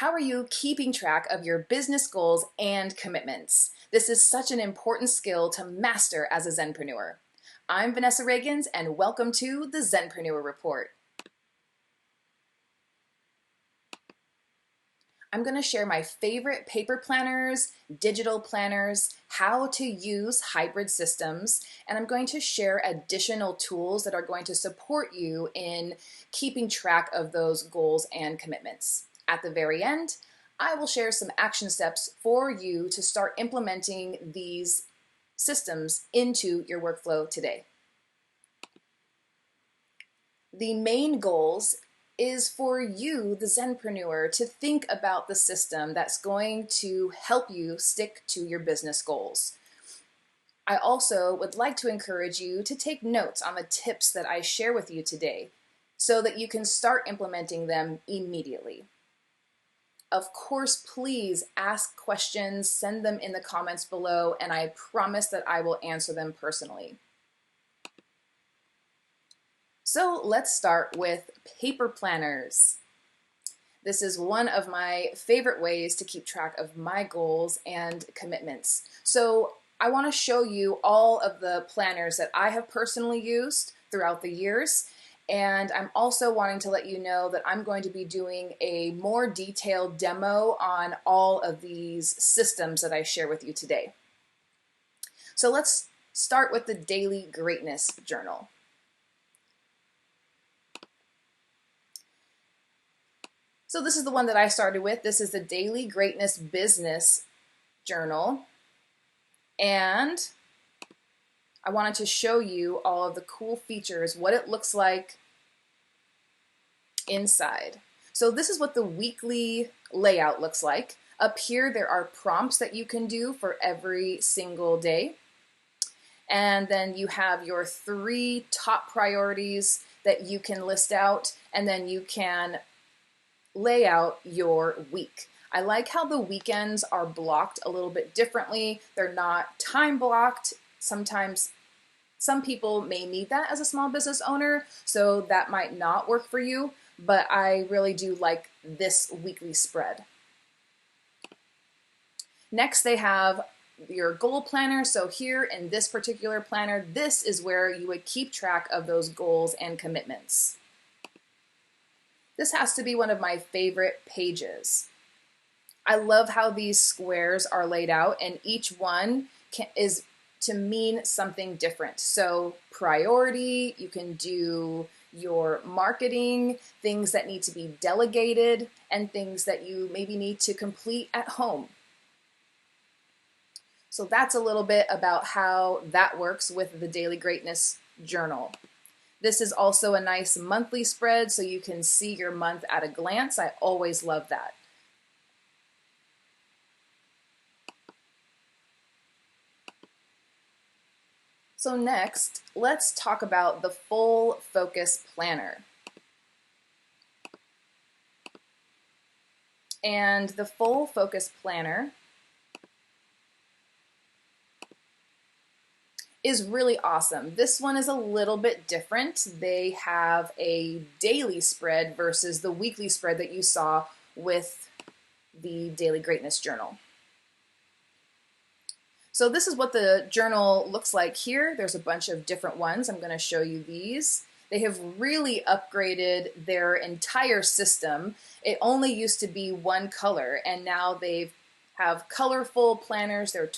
How are you keeping track of your business goals and commitments? This is such an important skill to master as a ZENpreneur. I'm Vanessa.Ragains and welcome to the ZENpreneur Report. I'm going to share my favorite paper planners, digital planners, how to use hybrid systems, and I'm going to share additional tools that are going to support you in keeping track of those goals and commitments. At the very end, I will share some action steps for you to start implementing these systems into your workflow today. The main goals is for you, the ZENpreneur, to think about the system that's going to help you stick to your business goals. I also would like to encourage you to take notes on the tips that I share with you today so that you can start implementing them immediately. Of course, please ask questions, send them in the comments below, and I promise that I will answer them personally. So let's start with paper planners. This is one of my favorite ways to keep track of my goals and commitments. So I want to show you all of the planners that I have personally used throughout the years. And I'm also wanting to let you know that I'm going to be doing a more detailed demo on all of these systems that I share with you today. So let's start with the Daily Greatness Journal. So this is the one that I started with. This is the Daily Greatness Business Journal. And I wanted to show you all of the cool features, what it looks like inside. So this is what the weekly layout looks like. Up here, there are prompts that you can do for every single day. And then you have your 3 top priorities that you can list out, and then you can lay out your week. I like how the weekends are blocked a little bit differently. They're not time blocked. Sometimes some people may need that as a small business owner, so that might not work for you, but I really do like this weekly spread. Next, they have your goal planner. So here in this particular planner, this is where you would keep track of those goals and commitments. This has to be one of my favorite pages. I love how these squares are laid out, and each one is to mean something different. So priority, you can do your marketing, things that need to be delegated, and things that you maybe need to complete at home. So that's a little bit about how that works with the Daily Greatness Journal. This is also a nice monthly spread, so you can see your month at a glance. I always love that. So next, let's talk about the Full Focus Planner. And the Full Focus Planner is really awesome. This one is a little bit different. They have a daily spread versus the weekly spread that you saw with the Daily Greatness Journal. So this is what the journal looks like here. There's a bunch of different ones. I'm going to show you these. They have really upgraded their entire system. It only used to be one color, and now they have colorful planners. They're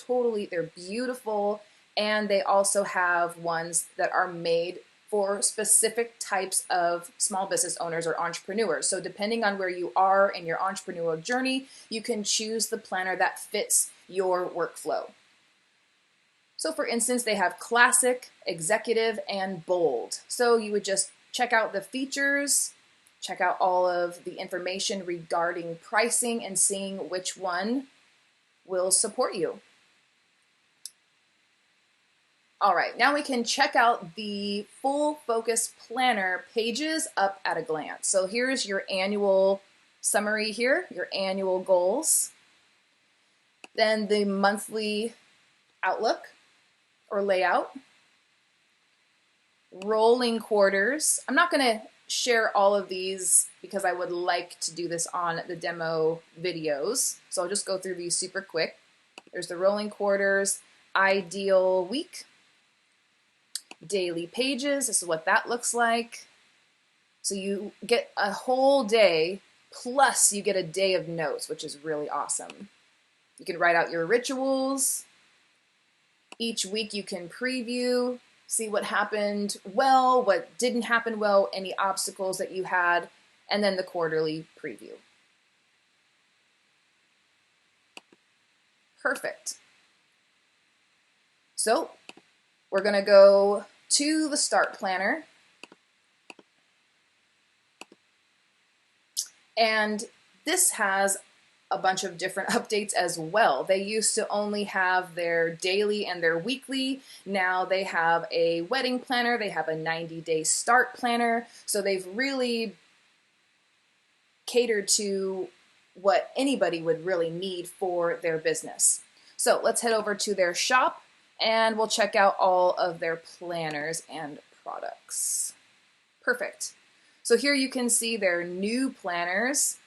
beautiful, and they also have ones that are made for specific types of small business owners or entrepreneurs. So depending on where you are in your entrepreneurial journey, you can choose the planner that fits your workflow. So for instance, they have classic, executive, and bold. So you would just check out the features, check out all of the information regarding pricing, and seeing which one will support you. All right, now we can check out the Full Focus Planner pages up at a glance. So here's your annual summary here, your annual goals. Then the monthly outlook or layout. Rolling quarters. I'm not going to share all of these because I would like to do this on the demo videos. So I'll just go through these super quick. There's the rolling quarters, ideal week, daily pages. This is what that looks like. So you get a whole day, plus you get a day of notes, which is really awesome. You can write out your rituals. Each week you can preview, see what happened well, what didn't happen well, any obstacles that you had, and then the quarterly preview. Perfect. So we're going to go to the Start Planner. And this has a bunch of different updates as well. They used to only have their daily and their weekly. Now they have a wedding planner. They have a 90-day start planner. So they've really catered to what anybody would really need for their business. So let's head over to their shop and we'll check out all of their planners and products. Perfect. So here you can see their new planners.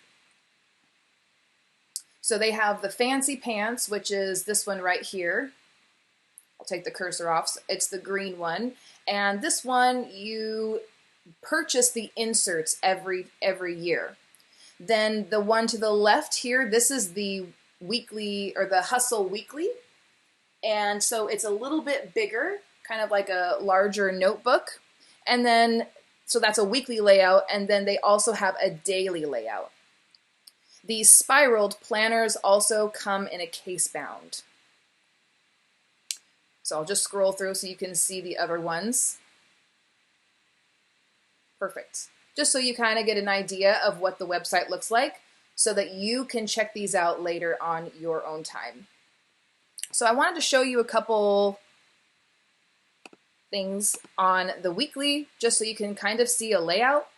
So they have the Fancy Pants, which is this one right here. I'll take the cursor off. It's the green one. And this one, you purchase the inserts every year. Then the one to the left here, this is the weekly, or the Hustle Weekly. And so it's a little bit bigger, kind of like a larger notebook. And then, so that's a weekly layout. And then they also have a daily layout. These spiraled planners also come in a case bound. So I'll just scroll through so you can see the other ones. Perfect. Just so you kind of get an idea of what the website looks like so that you can check these out later on your own time. So I wanted to show you a couple things on the weekly just so you can kind of see a layout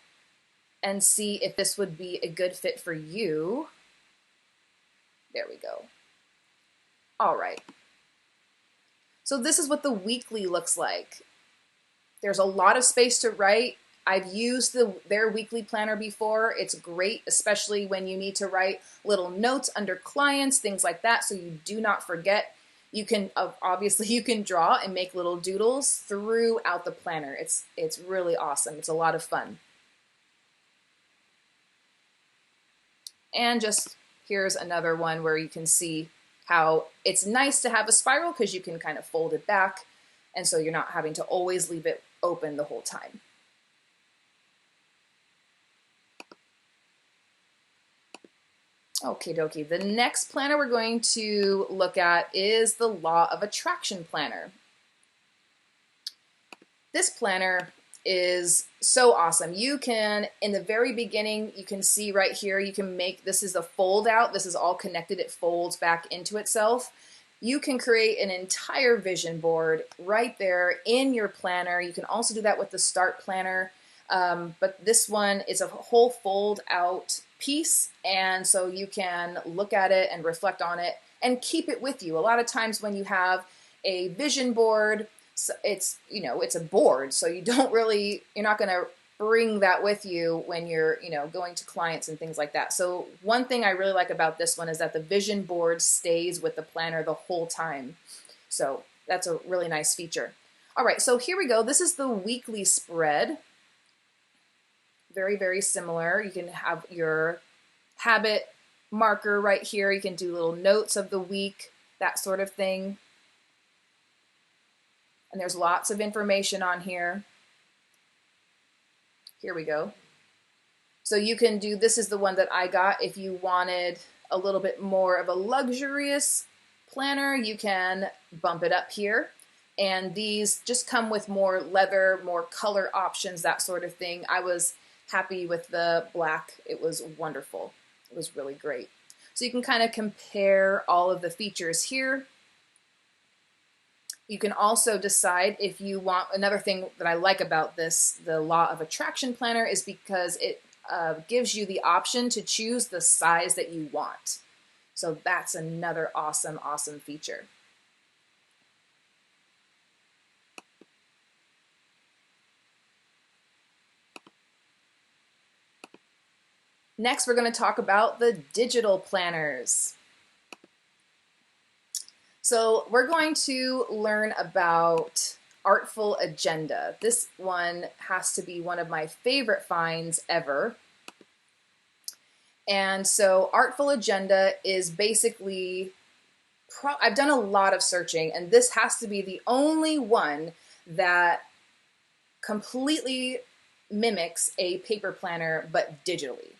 and see if this would be a good fit for you. There we go. All right. So this is what the weekly looks like. There's a lot of space to write. I've used their weekly planner before. It's great, especially when you need to write little notes under clients, things like that, so you do not forget. You can, obviously you can draw and make little doodles throughout the planner. It's really awesome. It's a lot of fun. And just here's another one where you can see how it's nice to have a spiral because you can kind of fold it back, and so you're not having to always leave it open the whole time. Okie dokie. The next planner we're going to look at is the Law of Attraction Planner. This planner is so awesome. You can, in the very beginning, you can see right here, you can make, this is a fold out. This is all connected. It folds back into itself. You can create an entire vision board right there in your planner. You can also do that with the Start Planner. But this one is a whole fold out piece, and so you can look at it and reflect on it and keep it with you. A lot of times when you have a vision board, it's, you know, it's a board, so you don't really, you're not going to bring that with you when you're, you know, going to clients and things like that. So one thing I really like about this one is that the vision board stays with the planner the whole time. So that's a really nice feature. All right, so here we go. This is the weekly spread. Very, very similar. You can have your habit marker right here. You can do little notes of the week, that sort of thing. And there's lots of information on here. Here we go. So you can do, this is the one that I got. If you wanted a little bit more of a luxurious planner, you can bump it up here. And these just come with more leather, more color options, that sort of thing. I was happy with the black. It was wonderful. It was really great. So you can kind of compare all of the features here. You can also decide if you want, another thing that I like about this, the Law of Attraction Planner, is because it gives you the option to choose the size that you want. So that's another awesome, awesome feature. Next, we're going to talk about the digital planners. So we're going to learn about Artful Agenda. This one has to be one of my favorite finds ever. And so Artful Agenda is basically, I've done a lot of searching, and this has to be the only one that completely mimics a paper planner, but digitally.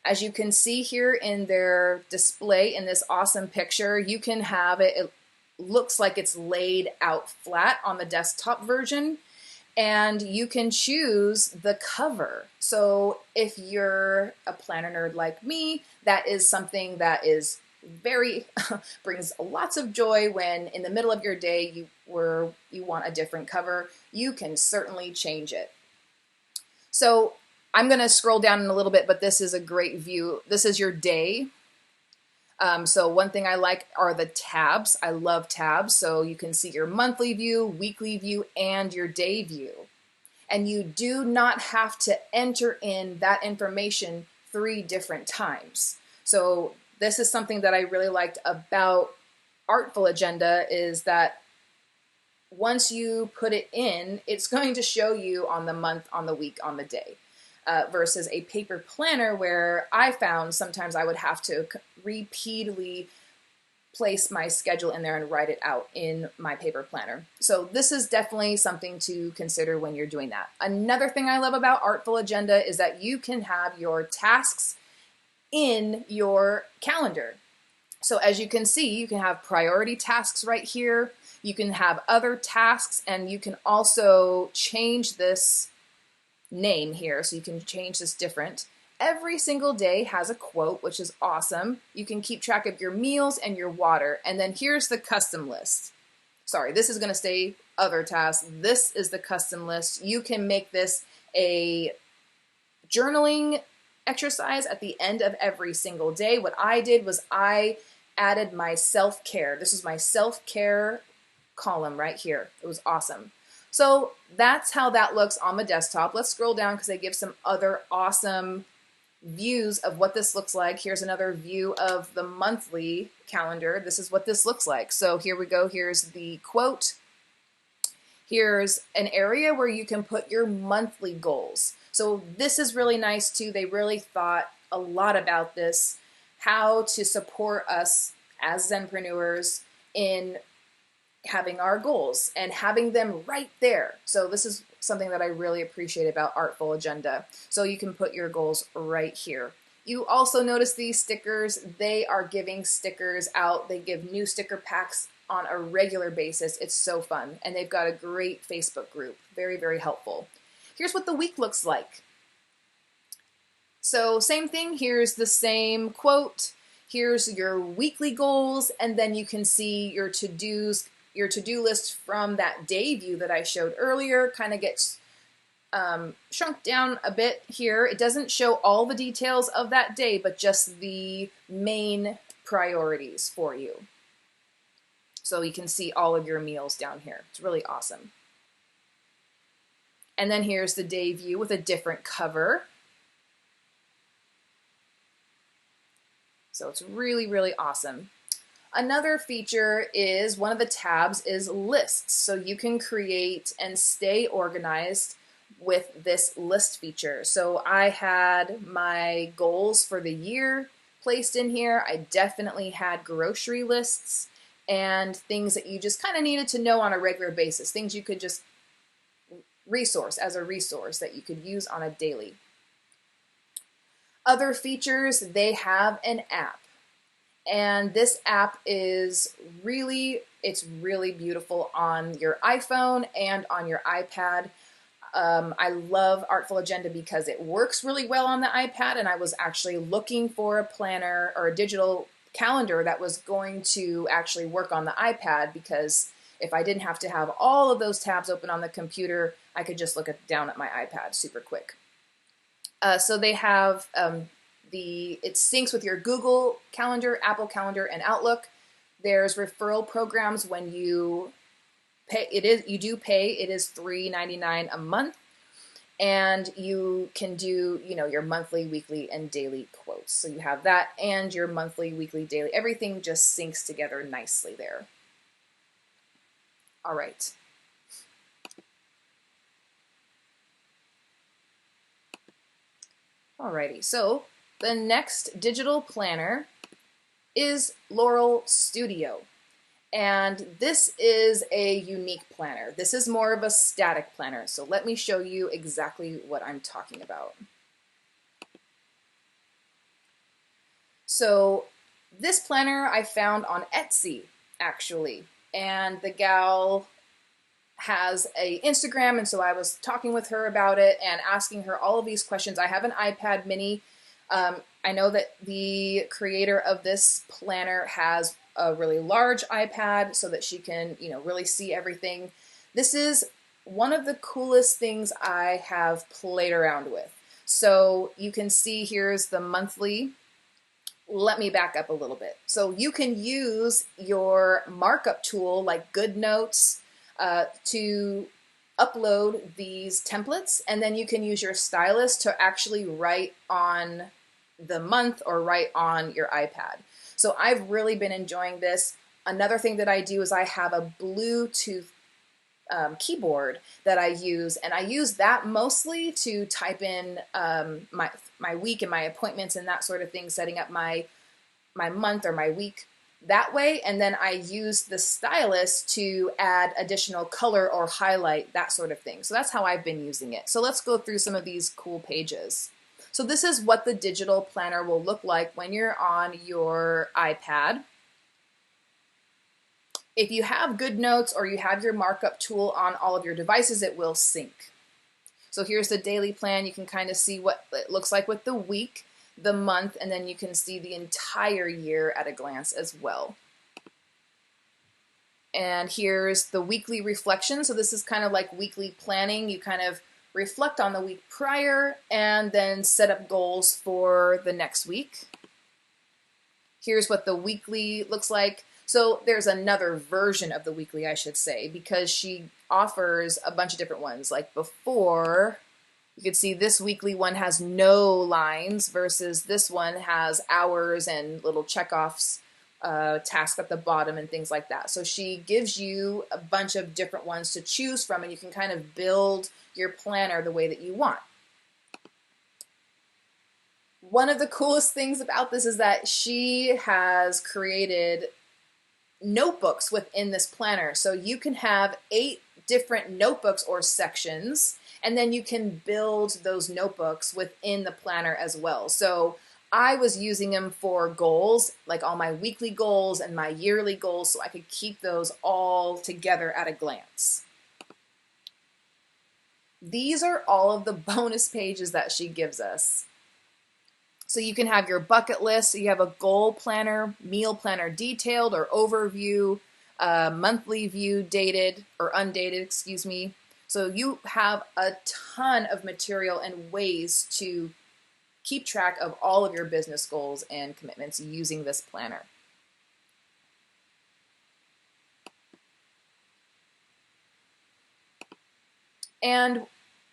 As you can see here in their display in this awesome picture, you can have it, it looks like it's laid out flat on the desktop version, and you can choose the cover. So if you're a planner nerd like me, that is something that is very brings lots of joy when in the middle of your day you want a different cover. You can certainly change it. So I'm going to scroll down in a little bit, but this is a great view. This is your day. So one thing I like are the tabs. I love tabs. So you can see your monthly view, weekly view, and your day view. And you do not have to enter in that information 3 different times. So this is something that I really liked about Artful Agenda, is that once you put it in, it's going to show you on the month, on the week, on the day. Versus a paper planner where I found sometimes I would have to repeatedly place my schedule in there and write it out in my paper planner. So this is definitely something to consider when you're doing that. Another thing I love about Artful Agenda is that you can have your tasks in your calendar. So as you can see, you can have priority tasks right here. You can have other tasks, and you can also change this name here, so you can change this different. Every single day has a quote, which is awesome. You can keep track of your meals and your water. And then here's the custom list. Sorry, this is going to say other tasks. This is the custom list. You can make this a journaling exercise at the end of every single day. What I did was I added my self-care. This is my self-care column right here. It was awesome. So that's how that looks on the desktop. Let's scroll down because they give some other awesome views of what this looks like. Here's another view of the monthly calendar. This is what this looks like. So here we go. Here's the quote. Here's an area where you can put your monthly goals. So this is really nice too. They really thought a lot about this, how to support us as Zenpreneurs in having our goals and having them right there. So this is something that I really appreciate about Artful Agenda. So you can put your goals right here. You also notice these stickers. They are giving stickers out. They give new sticker packs on a regular basis. It's so fun. And they've got a great Facebook group. Very, very helpful. Here's what the week looks like. So same thing. Here's the same quote. Here's your weekly goals. And then you can see your to-dos, your to-do list from that day view that I showed earlier kind of gets shrunk down a bit here. It doesn't show all the details of that day, but just the main priorities for you. So you can see all of your meals down here. It's really awesome. And then here's the day view with a different cover. So it's really, really awesome. Another feature is one of the tabs is lists. So you can create and stay organized with this list feature. So I had my goals for the year placed in here. I definitely had grocery lists and things that you just kind of needed to know on a regular basis, things you could just resource as a resource that you could use on a daily. Other features, they have an app. And this app is really, it's really beautiful on your iPhone and on your iPad. I love Artful Agenda because it works really well on the iPad, and I was actually looking for a planner or a digital calendar that was going to actually work on the iPad, because if I didn't have to have all of those tabs open on the computer, I could just look down at my iPad super quick. So they have it syncs with your Google Calendar, Apple Calendar, and Outlook. There's referral programs when you pay. You do pay. It is $3.99 a month, And you can do, your monthly, weekly, and daily quotes. So you have that and your monthly, weekly, daily. Everything just syncs together nicely there. All right. Alrighty, so the next digital planner is Laurel Studio. And this is a unique planner. This is more of a static planner. So let me show you exactly what I'm talking about. So this planner I found on Etsy, actually. And the gal has a Instagram, and so I was talking with her about it and asking her all of these questions. I have an iPad mini. I know that the creator of this planner has a really large iPad so that she can, really see everything. This is one of the coolest things I have played around with. So you can see here's the monthly. Let me back up a little bit. So you can use your markup tool like GoodNotes to upload these templates, and then you can use your stylus to actually write on the month or write on your iPad. So I've really been enjoying this. Another thing that I do is I have a Bluetooth keyboard that I use, and I use that mostly to type in my week and my appointments and that sort of thing, setting up my month or my week that way, and then I use the stylus to add additional color or highlight, that sort of thing. So that's how I've been using it. So let's go through some of these cool pages. So this is what the digital planner will look like when you're on your iPad. If you have GoodNotes or you have your markup tool on all of your devices, it will sync. So here's the daily plan. You can kind of see what it looks like with the week, the month, and then you can see the entire year at a glance as well. And here's the weekly reflection. So this is kind of like weekly planning. You kind of reflect on the week prior and then set up goals for the next week. Here's what the weekly looks like. So there's another version of the weekly, I should say, because she offers a bunch of different ones. Like before, you can see this weekly one has no lines versus this one has hours and little checkoffs, tasks at the bottom and things like that. So she gives you a bunch of different ones to choose from, and you can kind of build your planner the way that you want. One of the coolest things about this is that she has created notebooks within this planner. So you can have 8 different notebooks or sections, and then you can build those notebooks within the planner as well. So I was using them for goals, like all my weekly goals and my yearly goals, so I could keep those all together at a glance. These are all of the bonus pages that she gives us. So you can have your bucket list. So you have a goal planner, meal planner detailed or overview, monthly view dated or undated, excuse me. So you have a ton of material and ways to keep track of all of your business goals and commitments using this planner. And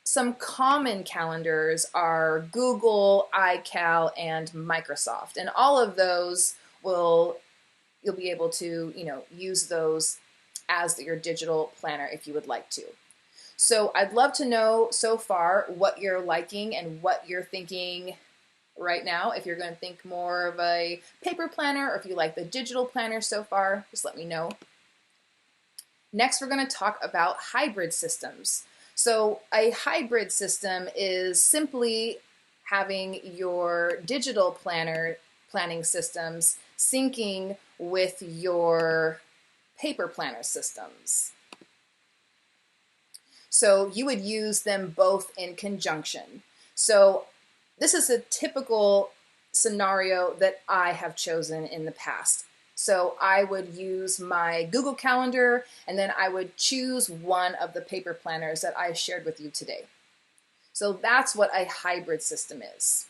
some common calendars are Google, iCal, and Microsoft. And all of those you'll be able to, use those as your digital planner if you would like to. So I'd love to know so far what you're liking and what you're thinking right now. If you're going to think more of a paper planner or if you like the digital planner so far, just let me know. Next, we're going to talk about hybrid systems. So a hybrid system is simply having your digital planning systems syncing with your paper planner systems. So you would use them both in conjunction. So this is a typical scenario that I have chosen in the past. So I would use my Google Calendar, and then I would choose one of the paper planners that I shared with you today. So that's what a hybrid system is.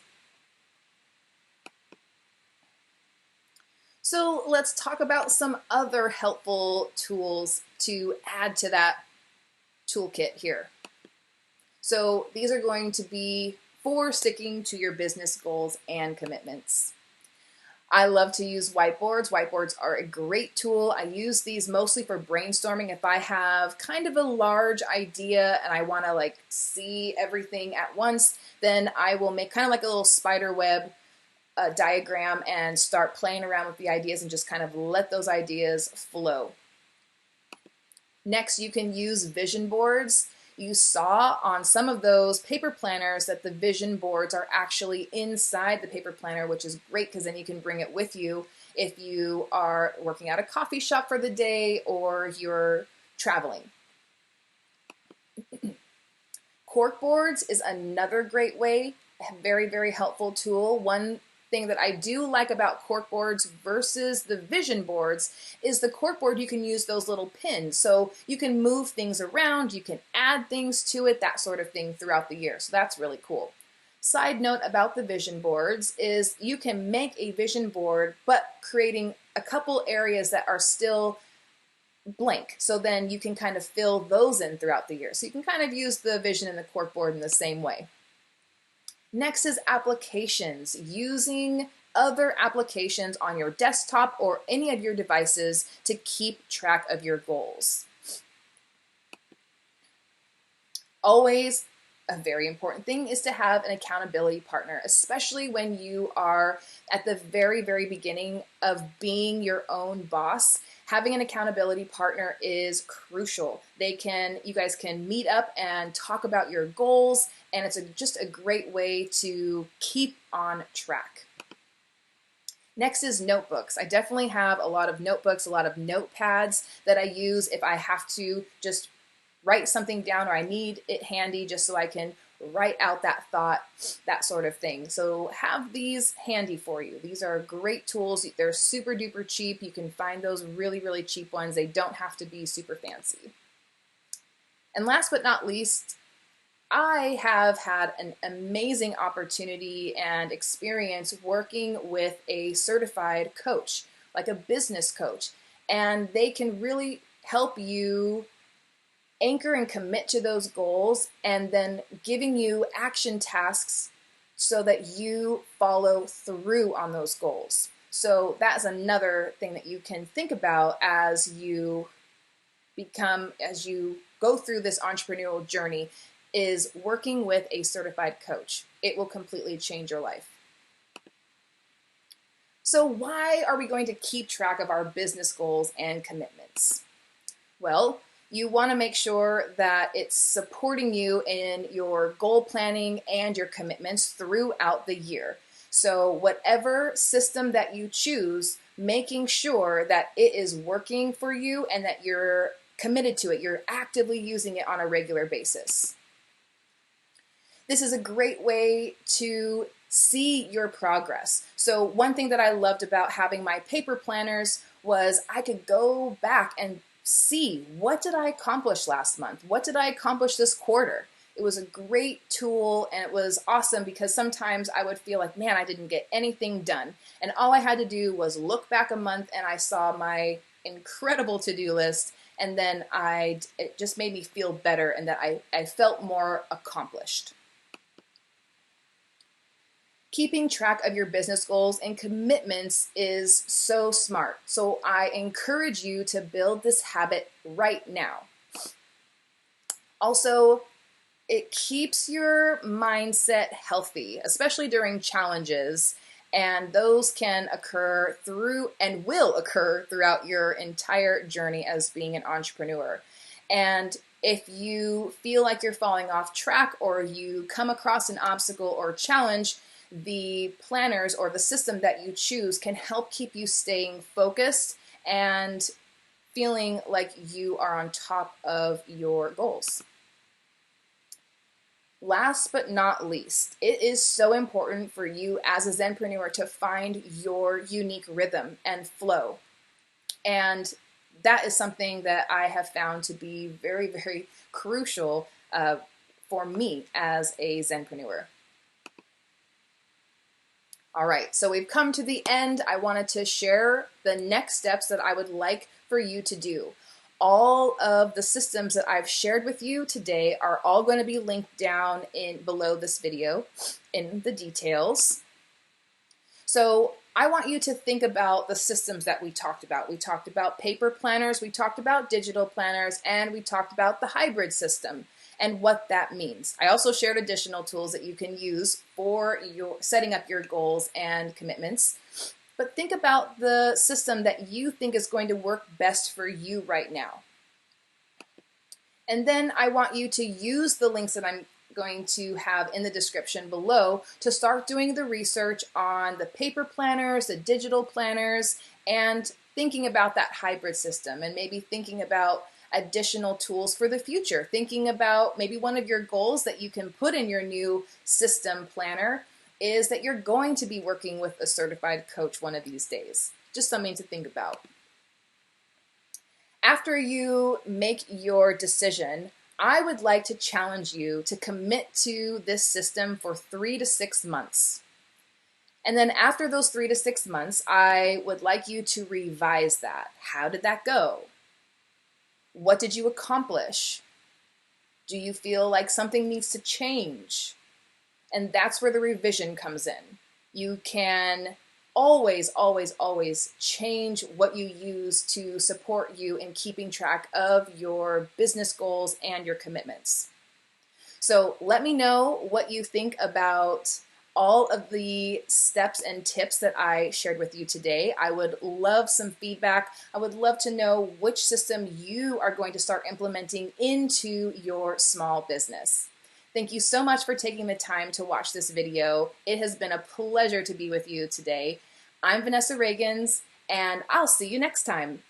So let's talk about some other helpful tools to add to that toolkit here. So these are going to be for sticking to your business goals and commitments. I love to use whiteboards. Whiteboards are a great tool. I use these mostly for brainstorming. If I have kind of a large idea and I want to like see everything at once, then I will make kind of like a little spider web diagram and start playing around with the ideas and just kind of let those ideas flow. Next, you can use vision boards. You saw on some of those paper planners that the vision boards are actually inside the paper planner, which is great because then you can bring it with you if you are working at a coffee shop for the day or you're traveling. Cork boards is another great way, a very, very helpful tool. One thing that I do like about cork boards versus the vision boards is the cork board, you can use those little pins. So you can move things around, you can add things to it, that sort of thing throughout the year. So that's really cool. Side note about the vision boards is you can make a vision board, but creating a couple areas that are still blank. So then you can kind of fill those in throughout the year. So you can kind of use the vision and the cork board in the same way. Next is applications, using other applications on your desktop or any of your devices to keep track of your goals. Always a very important thing is to have an accountability partner, especially when you are at the very, very beginning of being your own boss. Having an accountability partner is crucial. You guys can meet up and talk about your goals, and it's just a great way to keep on track. Next is notebooks. I definitely have a lot of notebooks, a lot of notepads that I use if I have to just write something down or I need it handy just so I can write out that thought, that sort of thing. So have these handy for you. These are great tools. They're super duper cheap. You can find those really, really cheap ones. They don't have to be super fancy. And last but not least, I have had an amazing opportunity and experience working with a certified coach, like a business coach, and they can really help you anchor and commit to those goals and then giving you action tasks so that you follow through on those goals. So that's another thing that you can think about as you go through this entrepreneurial journey, is working with a certified coach. It will completely change your life. So why are we going to keep track of our business goals and commitments? Well, you want to make sure that it's supporting you in your goal planning and your commitments throughout the year. So whatever system that you choose, making sure that it is working for you and that you're committed to it, you're actively using it on a regular basis. This is a great way to see your progress. So one thing that I loved about having my paper planners was I could go back and see, what did I accomplish last month? What did I accomplish this quarter? It was a great tool and it was awesome because sometimes I would feel like, man, I didn't get anything done. And all I had to do was look back a month and I saw my incredible to-do list, and then it just made me feel better and that I felt more accomplished. Keeping track of your business goals and commitments is so smart. So I encourage you to build this habit right now. Also, it keeps your mindset healthy, especially during challenges, and those can occur and will occur throughout your entire journey as being an entrepreneur. And if you feel like you're falling off track or you come across an obstacle or challenge, the planners or the system that you choose can help keep you staying focused and feeling like you are on top of your goals. Last but not least, it is so important for you as a Zenpreneur to find your unique rhythm and flow. And that is something that I have found to be very, very crucial for me as a Zenpreneur. All right, so we've come to the end. I wanted to share the next steps that I would like for you to do. all of the systems that I've shared with you today are all going to be linked down in below this video in the details. So I want you to think about the systems that we talked about. We talked about paper planners, we talked about digital planners, and we talked about the hybrid system and what that means. I also shared additional tools that you can use for your setting up your goals and commitments. But think about the system that you think is going to work best for you right now. And then I want you to use the links that I'm going to have in the description below to start doing the research on the paper planners, the digital planners, and thinking about that hybrid system, and maybe thinking about additional tools for the future, thinking about maybe one of your goals that you can put in your new system planner is that you're going to be working with a certified coach one of these days. Just something to think about. After you make your decision, I would like to challenge you to commit to this system for 3 to 6 months. And then after those 3 to 6 months, I would like you to revise that. How did that go? What did you accomplish? Do you feel like something needs to change? And that's where the revision comes in. You can always, always, always change what you use to support you in keeping track of your business goals and your commitments. So let me know what you think about all of the steps and tips that I shared with you today. I would love some feedback. I would love to know which system you are going to start implementing into your small business. Thank you so much for taking the time to watch this video. It has been a pleasure to be with you today. I'm Vanessa.Ragains, and I'll see you next time.